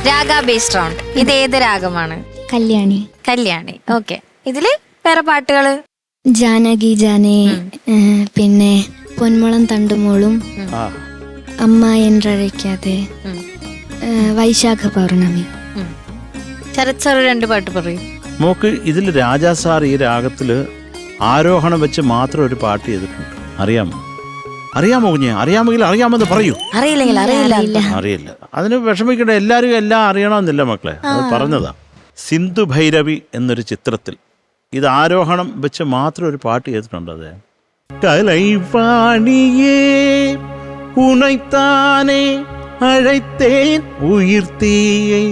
Raga based on ഇത് ഏത് രാഗമാണ്? Kalyani. Kalyani. Okay. ഇതില് വേറെ പാട്ടുകള്? ജാനകി ജാനേ, പിന്നെ പൊന്മുളം തണ്ടുമോളും, അമ്മ എന്നഴയ്ക്കാതെ, വൈശാഖ പൗർണമി. ശരത് സാർ 2 പാട്ട് പറയും. മോക്ക് ഇതിൽ രാജാ സാർ ഈ രാഗത്തില് ആരോഹണം വെച്ച് മാത്രം ഒരു പാട്ട് ചെയ്തിട്ടുണ്ട്. അറിയാമോ കുഞ്ഞെ? അറിയാമെങ്കിൽ അറിയാമെന്ന് പറയൂ. അറിയില്ലെങ്കിൽ അറിയില്ല. അതിന് വിഷമിക്കണ്ട, എല്ലാവരും എല്ലാം അറിയണമെന്നില്ല മക്കളെ, അത് പറഞ്ഞതാ. സിന്ധു ഭൈരവി എന്നൊരു ചിത്രത്തിൽ ഇത് ആരോഹണം വെച്ച് മാത്രം ഒരു പാട്ട് ചെയ്തിട്ടുണ്ട്. അത് കലൈവാണിയേ ഉണൈത്താനേ അழைத்தேன் உயிர்த்தீயை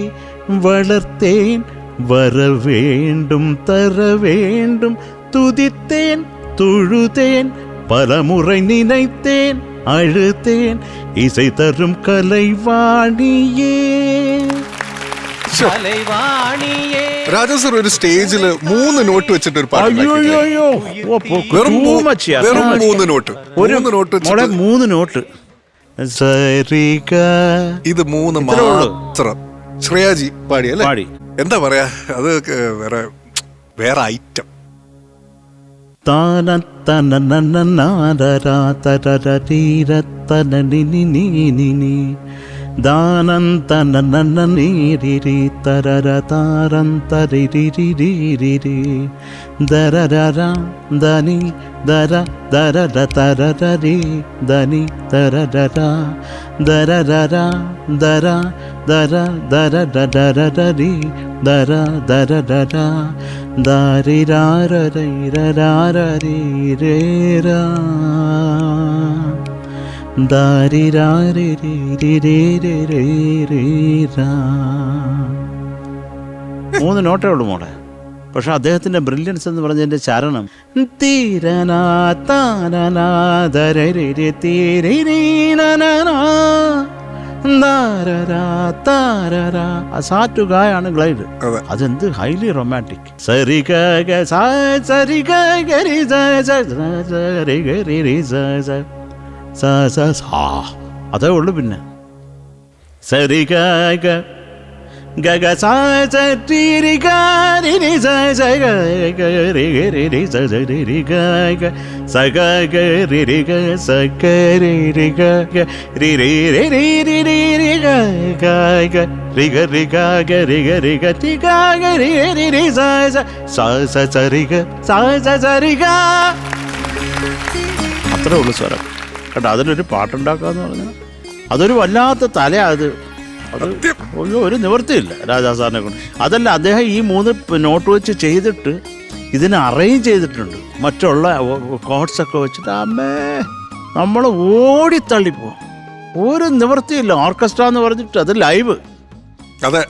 வளர்த்தேன் வர வேண்டும் தர வேண்டும் துதித்தேன் தொழுதேன் பலமுறை நினைத்தேன் அழுதேன் இசை தரும் கலைவாணியே. രാജാ സർ ഒരു സ്റ്റേജില് 3 നോട്ട് വെച്ചിട്ട് ഒരു പാട്ട് വെറും 3 നോട്ട്. 3 നോട്ട്. ഇത് 3 മാത്രം ശ്രേയാജി പാടി അല്ലേ? എന്താ പറയാ, അത് വേറെ ഐറ്റം. ദാനന്തനീരി തരര താരന്തരിരിരിരിരി ദരര ധനി ദര ദരര തരരി ധനി ദരര ദരര ദര ദര ദരരി ദര ദരര ദാരിരാരരീരരാരരീരേരാ മൂന്ന് നോട്ടേ ഉള്ളൂ മോളെ. പക്ഷെ അദ്ദേഹത്തിന്റെ ബ്രില്യൻസ് എന്ന് പറഞ്ഞതിന്റെ ചരണം സാറ്റുകായാണ് ഗ്ലൈഡ്. അതെന്ത് ഹൈലി റൊമാൻറ്റിക്. അതേ ഉള്ളു. പിന്നെ സരി ഗ ഗ സ രി രി ഗ രി രി സ സ ഗ ഗ രി രി രി സ സ രി രി ഗ ഗ സ ഗ ഗ രി രി ഗ സ ഗ രി രി ഗ ഗ രി രി രി രി രി രി രി ഗ ഗ ഗ രി ഗ രി ഗ ഗ രി ഗ രി ഗ ടി ഗ ഗ രി രി രി സ സ സ സ സ രി ഗ സ സ സ രി ഗ. അത്രേ ഉള്ളൂ സ്വരം കേട്ടോ. അതിലൊരു പാട്ടുണ്ടാക്കാന്ന് പറഞ്ഞാൽ അതൊരു വല്ലാത്ത തലയത്. അത് ഒരു നിവൃത്തിയില്ല രാജാ സാറിനെ കൊണ്ട്. അതല്ല, അദ്ദേഹം ഈ 3 നോട്ട് വെച്ച് ചെയ്തിട്ട് ഇതിനെ അറേഞ്ച് ചെയ്തിട്ടുണ്ട്. മറ്റുള്ള കോഡ്സൊക്കെ വെച്ചിട്ട് അമ്മേ നമ്മൾ ഓടിത്തള്ളിപ്പോവും. ഒരു നിവൃത്തിയില്ല. ഓർക്കസ്ട്ര എന്ന് പറഞ്ഞിട്ട് അത് ലൈവ്. അതെ,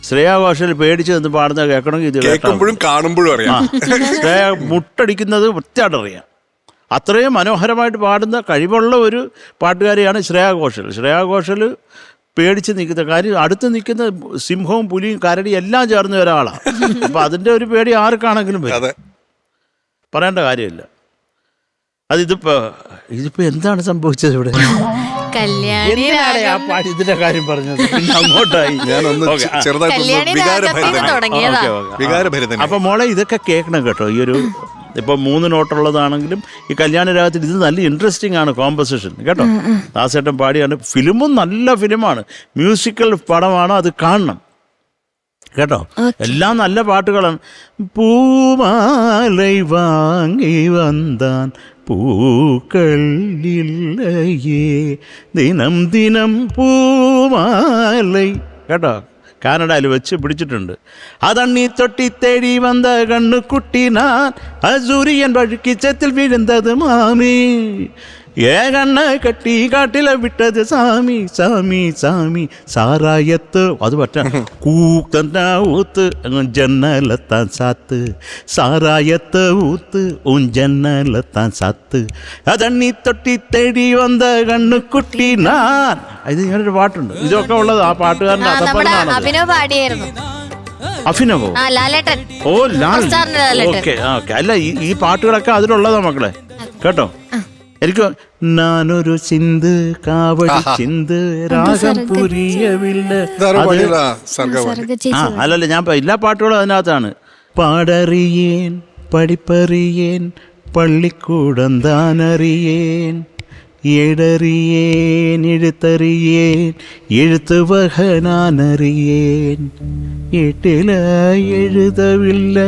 ശ്രേയാ ഘോഷൽ പേടിച്ച് നിന്ന് പാടുന്ന കേൾക്കണമെങ്കിൽ ഇത് കേൾക്കുമ്പോഴും കാണുമ്പോഴും അറിയാം. ശ്രേയ മുട്ടടിക്കുന്നത് വൃത്തിയായിട്ട് അറിയാം. അത്രയും മനോഹരമായിട്ട് പാടുന്ന കഴിവുള്ള ഒരു പാട്ടുകാരിയാണ് ശ്രേയാ ഘോഷൽ. ശ്രേയാ ഘോഷൽ പേടിച്ച് നിൽക്കുന്ന കാര്യം, അടുത്ത് നിൽക്കുന്ന സിംഹവും പുലിയും കരടി എല്ലാം ചേർന്ന ഒരാളാണ്. അപ്പം അതിൻ്റെ ഒരു പേടി ആർക്കാണെങ്കിലും വരും, പറയേണ്ട കാര്യമില്ല. ഇതിപ്പോ എന്താണ് സംഭവിച്ചത് ഇവിടെ? ഇതിന്റെ കാര്യം പറഞ്ഞത് പിന്നെ അങ്ങോട്ടായി. അപ്പൊ മോളെ ഇതൊക്കെ കേൾക്കണം കേട്ടോ. ഈ ഒരു ഇപ്പൊ 3 നോട്ടുള്ളതാണെങ്കിലും ഈ കല്യാണ രാഗത്തിൽ ഇത് നല്ല ഇൻട്രസ്റ്റിംഗ് ആണ് കോമ്പസിഷൻ കേട്ടോ. ദാസേട്ടൻ പാടിയാണ്. ഫിലിമും നല്ല ഫിലിമാണ്, മ്യൂസിക്കൽ പടമാണ്, അത് കാണണം കേട്ടോ. എല്ലാം നല്ല പാട്ടുകളാണ്. പൂമാലൈ വാങ്ങി വന്താൻ പൂക്കൾ ഇല്ലയേ ദിനം ദിനം പൂമാലൈ കേട്ടോ. കാനഡയിൽ വെച്ച് പിടിച്ചിട്ടുണ്ട്. അതണ്ണി തൊട്ടി തേടി വന്ന കണ്ണുക്കുട്ടി ഞാൻ അസൂര്യൻ വഴുക്കിച്ചത്തിൽ വീഴുന്നത് മാമി ഏകണ്ണ കട്ടി കാട്ടിലെ വിട്ടത് സാമി സാമി സാമി സാറായത്ത്. അത് പറ്റ കൂത്തന്ന ഊത്ത് ജന്നലത്താൻ സാത്ത് സാറായത്ത് ഊത്ത് ഉൻ ജന്നലത്താൻ സാത്ത് അതണ്ണി തൊട്ടി തേടി വന്ന കണ്ണുക്കുട്ടി ഞാൻ. ഇത് ഞാനൊരു പാട്ടുണ്ട്. ഇതൊക്കെ ഉള്ളത് ആ പാട്ടുകാരൻ്റെ അതപ്പനാണ്. അഭിനവോ? ഓ ലാൽ. Okay okay. അല്ല ഈ പാട്ടുകളൊക്കെ അതിലുള്ളതാ മക്കളെ കേട്ടോ. എനിക്ക് നാനൊരു ചിന്ത് കാവടി ചിന്ത് രാഗം പുരിയവില്ല. അല്ലല്ല, ഞാൻ എല്ലാ പാട്ടുകളും അതിനകത്താണ്. പാടറിയേൻ പഠിപ്പറിയേൻ പള്ളിക്കൂടം താനറിയേൻ എടറിയേൻ എഴുത്തറിയേൻ എഴുത്തുവക നാനറിയേൻ എട്ടില എഴുതവില്ല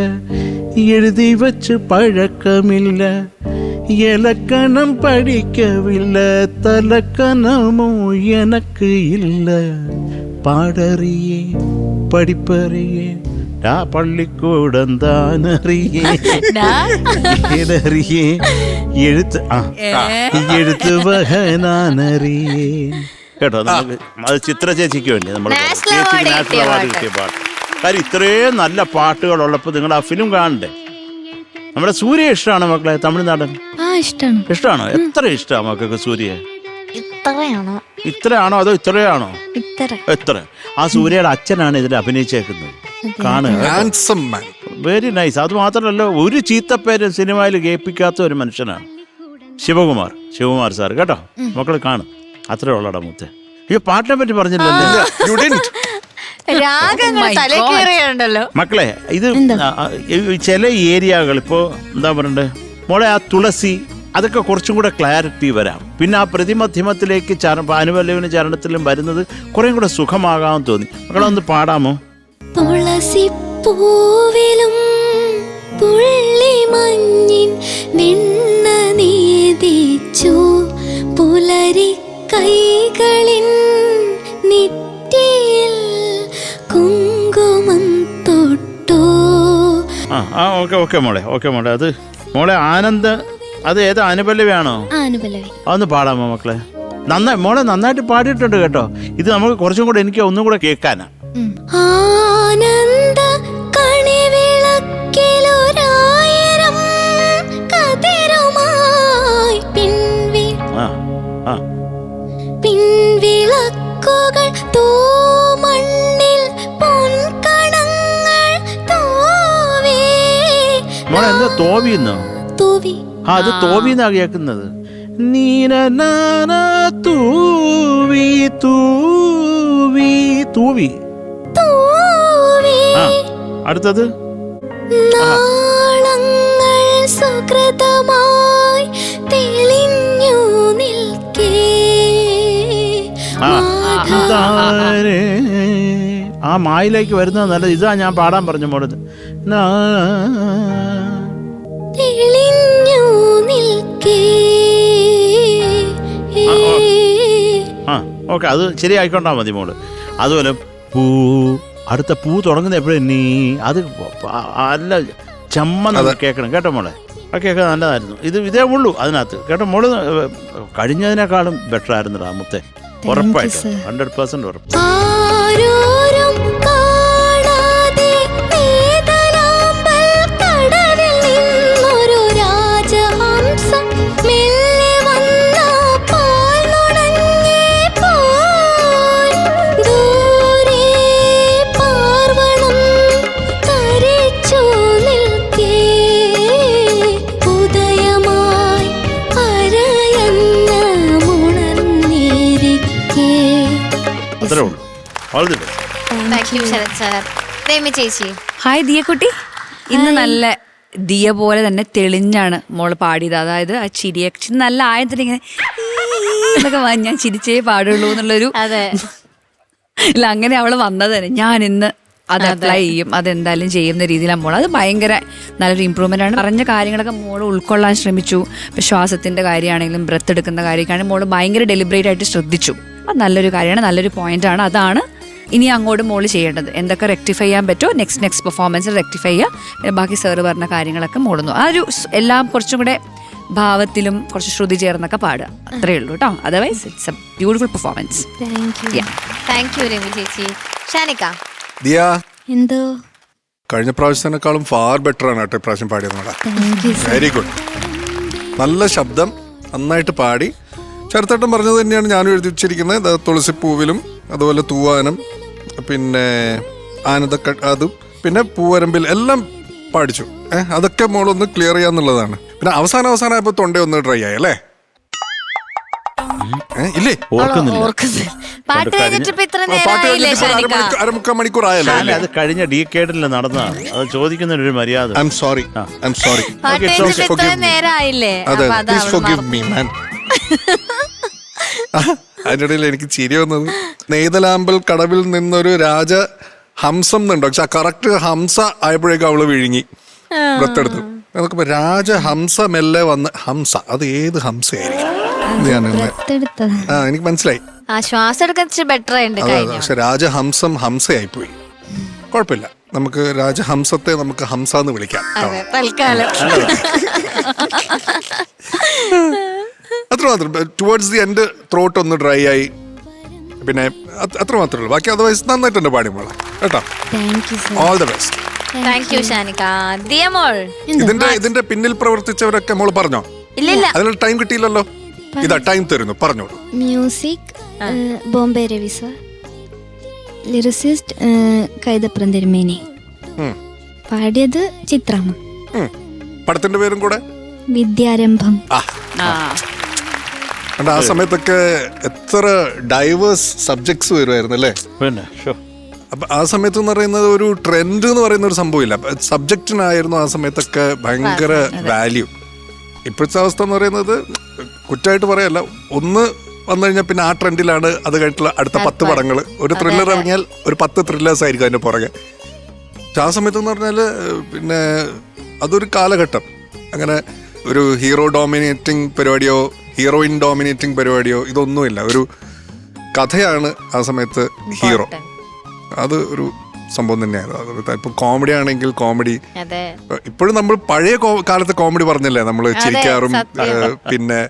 എഴുതി വച്ച് പഴക്കമില്ല ഇലക്കണം പഠിക്കവില്ല തലക്കണമോ എനക്ക് ഇല്ല പാടറിയേ പഠിപ്പറിയേ ആ പള്ളിക്കൂടം താനറിയേ എടറിയേ എഴുത്തുവക നാനറിയേ. കേട്ടോ, നമുക്ക് അത് ചിത്ര ചേച്ചിക്ക് വേണ്ടി നമ്മൾ നാഷണൽ അവാർഡ് കിട്ടിയ പാട്ട്. കാര്യം ഇത്രയും നല്ല പാട്ടുകളുള്ളപ്പോൾ നിങ്ങൾ ആ ഫിലിം കാണണ്ടേ. നമ്മുടെ സൂര്യ ഇഷ്ടമാണോ മക്കളെ? തമിഴ്നാടൻ ഇഷ്ടമാണോ? എത്ര ഇഷ്ടമാണ് മക്കൾക്ക് സൂര്യ? ഇത്രയാണോ അതോ ഇത്രയാണോ? എത്ര? ആ സൂര്യയുടെ അച്ഛനാണ് ഇതിൽ അഭിനയിച്ചേക്കുന്നത്. കാണുക, വെരി നൈസ്. അത് മാത്രമല്ല, ഒരു ചീത്തപ്പേര് സിനിമയിൽ കേൾപ്പിക്കാത്ത ഒരു മനുഷ്യനാണ് ശിവകുമാർ സാർ. കേട്ടോ മക്കൾ കാണും. അത്രേ ഉള്ളടാ മുത്തേ. ഈ പാട്ടിനെ പറ്റി പറഞ്ഞില്ലല്ലോ. മക്കളെ, ഇത് ചില ഏരിയകൾ ഇപ്പോ എന്താ പറയണ്ടേ മോളെ, ആ തുളസി അതൊക്കെ കുറച്ചും കൂടെ ക്ലാരിറ്റി വരാം. പിന്നെ ആ പ്രതിമധ്യമത്തിലേക്ക് അനുപല്ലവിന് ചരണത്തിലും വരുന്നത് കുറേ കൂടെ സുഖമാകാമെന്ന് തോന്നി. മക്കളൊന്ന് പാടാമോ? തുളസി പൂവിലും പുള്ളിമഞ്ഞിൻ വെണ്ണ നീതിച്ചു പുലരി കൈകളിൻ നെറ്റിയിൽ കുങ്കുമം തൊട്ടോ. ഓക്കെ മോളെ. അത് മോളെ ആനന്ദ, അത് ഏതാ? അനുപല്ലവിയാണോ? അതൊന്ന് പാടാമോ മക്കളെ? മോളെ നന്നായിട്ട് പാടിയിട്ടുണ്ട് കേട്ടോ. ഇത് നമുക്ക് കുറച്ചും കൂടെ എനിക്ക് ഒന്നും കൂടെ കേൾക്കാനാ. ആനന്ദ കണിവിളക്കിലൊരായിരം കതിരുമായി പിൻവിളക്കുകൾ തൂമണ്ണിൽ പൊൻകണങ്ങൾ തോവി. മോളെ എന്താ തോവിന്നോ? അത് തോവിന്നാ കേൾക്കുന്നത്. നീന തൂവി തൂവി തൂവി. അടുത്തത് നാളങ്ങൾ സുകൃതമായി തെളിഞ്ഞു നിൽക്കേ. ആ മായിലേക്ക് വരുന്നത് നല്ലത്. ഇതാ ഞാൻ പാടാൻ പറഞ്ഞ മോളത്. തെളിഞ്ഞു നിൽക്കേ. ഓക്കെ, അത് ശരിയായിക്കൊണ്ടാ മതി മോള്. അതുപോലെ അടുത്ത പൂ തുടങ്ങുന്ന എപ്പോഴും നീ അത് നല്ല ചമ്മന്ന് കേൾക്കണം കേട്ടോ മോളെ. ആ കേൾക്കാൻ നല്ലതായിരുന്നു. ഇതേ ഉള്ളൂ അതിനകത്ത് കേട്ടോ മോള്. കഴിഞ്ഞതിനേക്കാളും ബെറ്റർ ആയിരുന്നടാ മുത്തേ, ഉറപ്പായിട്ടും 100% ഉറപ്പ്. ഹായ് ദിയക്കുട്ടി. ഇന്ന് നല്ല ദിയ പോലെ തന്നെ തെളിഞ്ഞാണ് മോള് പാടിയത്. അതായത് ആ ചിരിയെ നല്ല ആയതിന് ഇങ്ങനെ ഞാൻ ചിരിച്ചേ പാടുള്ളൂ എന്നുള്ളൊരു ഇല്ല, അങ്ങനെ അവള് വന്നത് തന്നെ. ഞാൻ ഇന്ന് അത് അപ്ലൈ ചെയ്യും, അതെന്തായാലും ചെയ്യുന്ന രീതിയിലാണ് മോള്. അത് ഭയങ്കര നല്ലൊരു ഇമ്പ്രൂവ്മെന്റ് ആണ്. പറഞ്ഞ കാര്യങ്ങളൊക്കെ മോള് ഉൾക്കൊള്ളാൻ ശ്രമിച്ചു. ഇപ്പം ശ്വാസത്തിന്റെ കാര്യമാണെങ്കിലും ബ്രത്ത് എടുക്കുന്ന കാര്യമൊക്കെയാണെങ്കിൽ മോള് ഭയങ്കര ഡെലിബറേറ്റ് ആയിട്ട് ശ്രദ്ധിച്ചു. അത് നല്ലൊരു കാര്യമാണ്, നല്ലൊരു പോയിന്റാണ്. അതാണ് ഇനി അങ്ങോട്ട് മോള് ചെയ്യേണ്ടത്. എന്തൊക്കെ റെക്ടിഫൈ ചെയ്യാൻ പറ്റുമോ നെക്സ്റ്റ് പെർഫോമൻസിൽ റെക്ടിഫൈ ചെയ്യുക. പിന്നെ ബാക്കി സാറ് പറഞ്ഞ കാര്യങ്ങളൊക്കെ മോളുന്നു ആ ഒരു എല്ലാം കുറച്ചും കൂടെ ഭാവത്തിലും കുറച്ച് ശ്രുതി ചേർന്നൊക്കെ പാടുക. അത്രയേ ഉള്ളൂ കേട്ടോ. Otherwise it's A beautiful performance. എന്തോ കഴിഞ്ഞ പ്രാവശ്യത്തിനേക്കാളും ഫാർ ബെറ്റർ ആണ് കേട്ടോ ഇപ്രാവശ്യം പാടിയത്. വെരി ഗുഡ്, നല്ല ശബ്ദം, നന്നായിട്ട് പാടി. ചരത്തേട്ടൻ പറഞ്ഞത് തന്നെയാണ് ഞാനും എഴുതി വെച്ചിരിക്കുന്നത്. തുളസിപ്പൂവിലും അതുപോലെ തൂവാനം, പിന്നെ ആനന്ദ അതും, പിന്നെ പൂവരമ്പിൽ എല്ലാം പാടിച്ചു. അതൊക്കെ മോളൊന്ന് ക്ലിയർ ചെയ്യാന്നുള്ളതാണ്. പിന്നെ അവസാനമായപ്പോൾ തൊണ്ട ഒന്ന് ഡ്രൈ ആയി അല്ലേ? ഇല്ലേ? ഓർക്കുന്നില്ല. പാട്ട് കഴിഞ്ഞിട്ട് ഇപ്പൊ ഇത്ര പാട്ട് നേരമായില്ലേ കഴിഞ്ഞിട്ട് ഷാനിക്ക? അരമുക്കാൽ മണിക്കൂർ ആയല്ലോ. അല്ല, അത് കഴിഞ്ഞ ഡീക്കേഡിൽ നടന്നതാണ്. അത് ചോദിക്കുന്നതിനൊരു മര്യാദ. I am sorry. പാട്ട് Okay, കഴിഞ്ഞിട്ട് ഇത്ര forgive me. നേരമായില്ലേ? അതെ, അപ്പൊ അതാ പ്ലീസ് അവള് ഫോർഗിവ് മീ മാൻ. അതിൻ്റെ ഇടയിൽ എനിക്ക് ചിരി വന്നത് നെയ്തലാമ്പൽ കടവിൽ നിന്നൊരു രാജഹംസം എന്നുണ്ടോ, പക്ഷെ കറക്റ്റ് ഹംസ ആയപ്പോഴേക്കും അവള് വിഴുങ്ങി വൃത്തെടുത്തു. നമുക്ക് രാജഹംസ മെല്ലെ വന്ന് ഹംസ, അത് ഏത് ഹംസയായിരിക്കും ഞാൻ എനിക്ക് മനസ്സിലായി. ആ ശ്വാസം എടുക്കാൻ ബെറ്റർ ഉണ്ട് അതെ, കഴിഞ്ഞു. പക്ഷെ രാജഹംസം ഹംസയായിപ്പോയി. കുഴപ്പമില്ല, നമുക്ക് രാജഹംസത്തെ നമുക്ക് ഹംസ എന്ന് വിളിക്കാം. അതെ, തൽക്കാലം. അത്ര മാത്രം. ടുവേർഡ്സ് ദി എൻഡ് ത്രോട്ട് ഒന്ന് ഡ്രൈ ആയി, പിന്നെ അത്ര മാത്രമേ ഉള്ളൂ. ബാക്കി അതർവൈസ് നന്നായിട്ട് തന്നെ പാടി മോളെ കേട്ടോ. All the best. Thank you Shanikka. ദിയമോൾ, ഇതിന്റെ പിന്നിൽ പ്രവർത്തിച്ചവരൊക്കെ മോള് പറഞ്ഞോ? ഇല്ലില്ല. അതിനുള്ള ടൈം കിട്ടിയില്ലല്ലോ. ഇതാ ടൈം തരുന്നു, പറഞ്ഞോളൂ. Music Bombay Ravi sir, lyricist Kaithapram തിരുമേനി, പാടിയത് ചിത്രാമ്മ, പടത്തിന്റെ പേരും കൂടെ വിദ്യാരംഭം. ആ സമയത്തൊക്കെ എത്ര ഡൈവേഴ്സ് സബ്ജക്ട്സ് വരുമായിരുന്നു അല്ലേ? പിന്നെ അപ്പൊ ആ സമയത്ത് എന്ന് പറയുന്നത് ഒരു ട്രെൻഡ് എന്ന് പറയുന്ന ഒരു സംഭവമില്ല, സബ്ജക്റ്റിനായിരുന്നു ആ സമയത്തൊക്കെ ഭയങ്കര വാല്യൂ. ഇപ്പോഴത്തെ അവസ്ഥ എന്ന് പറയുന്നത് കുറ്റമായിട്ട് പറയല്ല, ഒന്ന് വന്നു കഴിഞ്ഞാൽ പിന്നെ ആ ട്രെൻഡിലാണ് അത് കഴിഞ്ഞിട്ടുള്ള അടുത്ത 10 പടങ്ങൾ. ഒരു ത്രില്ലർ ഇറങ്ങിയാൽ ഒരു 10 ത്രില്ലേഴ്സ് ആയിരിക്കും അതിന്റെ പുറകെ. പക്ഷെ ആ സമയത്ത് എന്ന് പറഞ്ഞാൽ പിന്നെ അതൊരു കാലഘട്ടം. അങ്ങനെ ഒരു ഹീറോ ഡോമിനേറ്റിംഗ് പരിപാടിയോ ഹീറോയിൻ ഡോമിനേറ്റിംഗ് പരിപാടിയോ ഇതൊന്നുമില്ല. ഒരു കഥയാണ് ആ സമയത്ത് ഹീറോ. അത് ഒരു സംഭവം തന്നെയായിരുന്നു. ഇപ്പൊ കോമഡി ആണെങ്കിൽ കോമഡി, ഇപ്പോഴും നമ്മൾ പഴയ കാലത്തെ കോമഡി പറഞ്ഞല്ലേ നമ്മൾ ചിരിക്കാറും പിന്നെ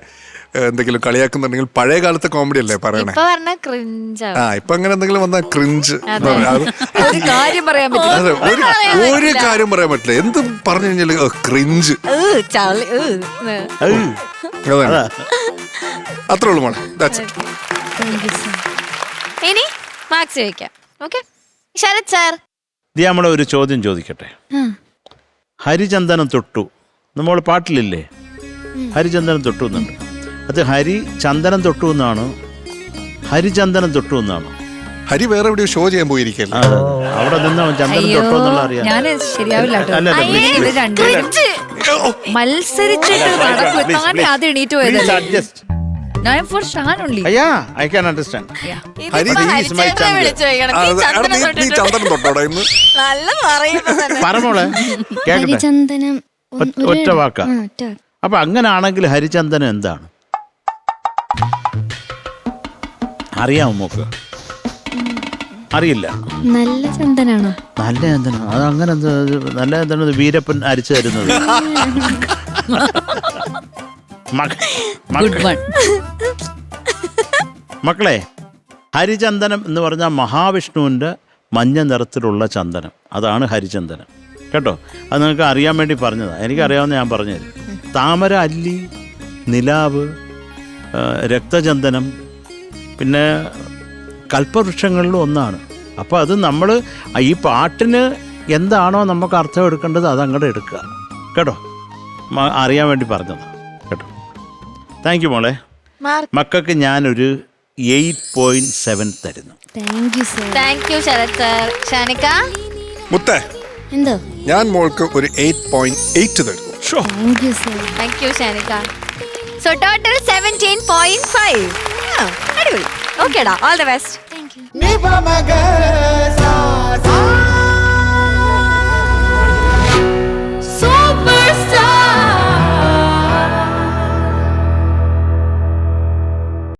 എന്തെങ്കിലും കളിയാക്കുന്നുണ്ടെങ്കിൽ പഴയ കാലത്തെ കോമഡി അല്ലേ പറയണേ. ഇപ്പൊ അങ്ങനെ എന്തെങ്കിലും വന്നാൽ ക്രിഞ്ച്. ഒരു കാര്യം പറയാൻ പറ്റില്ല. അതെ, ഒരു കാര്യം പറയാൻ പറ്റില്ല. എന്ത് പറഞ്ഞു കഴിഞ്ഞാല് ക്രിഞ്ച്. അത്രേ ഉള്ളൂ മോളെ. ഇനി മാർക്സ് ചോദിക്കാം. ഓക്കെ ശരത് സാർ, നമ്മളെ ഒരു ചോദ്യം ചോദിക്കട്ടെ. ഹരിചന്ദനം തൊട്ടു നമ്മൾ പാട്ടിലില്ലേ, ഹരിചന്ദനം തൊട്ടു എന്നുണ്ട്. അത് ഹരി ചന്ദനം തൊട്ടു എന്നാണോ ഹരിചന്ദനം തൊട്ടു എന്നാണോ? ഹരി വേറെ എവിടെയോ ഷോ ചെയ്യാൻ പോയിരിക്കല്ലേ, അവിടെ നിന്ന് ചന്ദനം തൊട്ടു എന്നുള്ള അറിയാം. ഞാൻ ശരിയാവില്ല മത്സരിച്ചിട്ട് നടക്കും. അത് എണീറ്റ് പോയത് ഞാൻ ഫോർ ഷാൻ ഓൺലി. I can understand. ചന്ദനം തൊട്ടോടെ ഇന്ന് പറമോളെ കേക്കട്ടെ, ഹരിചന്ദനം ഒറ്റ വാക്ക. അപ്പൊ അങ്ങനാണെങ്കിൽ ഹരിചന്ദനം എന്താണ് അറിയാമോ മോക്ക്? അറിയില്ല. നല്ല ചന്ദനാണോ? നല്ല ചന്ദനം അത് അങ്ങനെ നല്ല ചന്ദനം വീരപ്പൻ അരിച്ചു തരുന്നത്. മക്കളെ, ഹരിചന്ദനം എന്ന് പറഞ്ഞാൽ മഹാവിഷ്ണുവിൻ്റെ മഞ്ഞ നിറത്തിലുള്ള ചന്ദനം, അതാണ് ഹരിചന്ദനം കേട്ടോ. അത് നിങ്ങൾക്ക് അറിയാൻ വേണ്ടി പറഞ്ഞതാണ്. എനിക്കറിയാവുന്ന ഞാൻ പറഞ്ഞുതരും. താമര, അല്ലി, നിലാവ്, രക്തചന്ദനം, പിന്നെ കൽപ്പവൃക്ഷങ്ങളിലും ഒന്നാണ്. അപ്പോൾ അത് നമ്മൾ ഈ പാട്ടിന് എന്താണോ നമുക്ക് അർത്ഥം എടുക്കേണ്ടത് അതങ്ങോട്ട് എടുക്കുക കേട്ടോ. അറിയാൻ വേണ്ടി പറഞ്ഞതാണ് കേട്ടോ. താങ്ക് യു മോളെ. മക്കൾക്ക് ഞാനൊരു 8.7 തരുന്നു. Thank you Sharath sir. Shanikka മുത്തേ, എന്തോ ഞാൻ മോൾക്ക് ഒരു 8.8 തരുന്നു. Thank you Shanikka. So total 17.5. അടിപൊളി. ഓക്കേടാ, ഓൾ ദി ബെസ്റ്റ്.